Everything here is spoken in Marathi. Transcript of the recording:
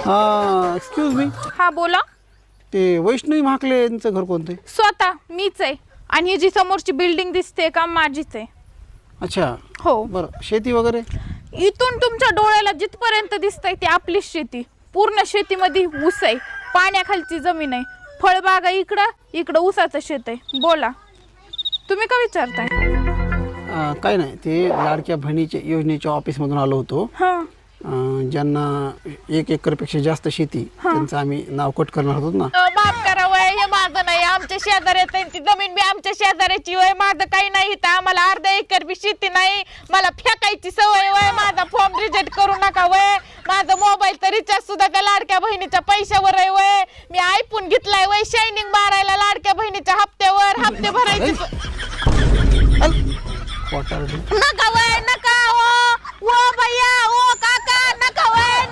एक्सक्यूज मी, हा बोला. ते वैष्णवी महाकले यांचं घर कोणतं आहे? स्वतः मीच आहे. आणि ही जी समोरची बिल्डिंग दिसते का माझीच आहे. अच्छा, हो. बरं. शेती वगैरे? इथून तुमच्या डोळ्याला जिथपर्यंत दिसतंय ती आपलीच शेती. पूर्ण शेतीमध्ये ऊस आहे, पाण्याखालची जमीन आहे, फळबागा इकडं ऊसाचं शेत आहे. बोला, तुम्ही का विचारताय? काय नाही, ते लाडक्या बहिणीच्या योजनेच्या ऑफिसमधून आलो होतो. हां ज्यांना 1 एकरपेक्षा जास्त शेती, त्यांचं आम्ही नाव कट करणार होतो ना. माफ करा वय, हे माझं नाही, आमच्या शेजाऱ्यात ती जमीन बी आमच्या शेजाऱ्याची वय. माझं काही नाही इथं, आम्हाला अर्धा एकर बी शेती नाही. मला फेकायची सवय वय. माझा फॉर्म रिजेक्ट करू नका वय. माझा मोबाईलचा रिचार्ज सुद्धा त्या लाडक्या बहिणीच्या पैशावर आहे वय. मी आयफोन घेतलाय वय शायनिंग मारायला लाडक्या बहिणीच्या हप्त्यावर. हप्ते भरायचे क्वार्टर नका वय, नका. ओ भैया, ओ काका, नका वय.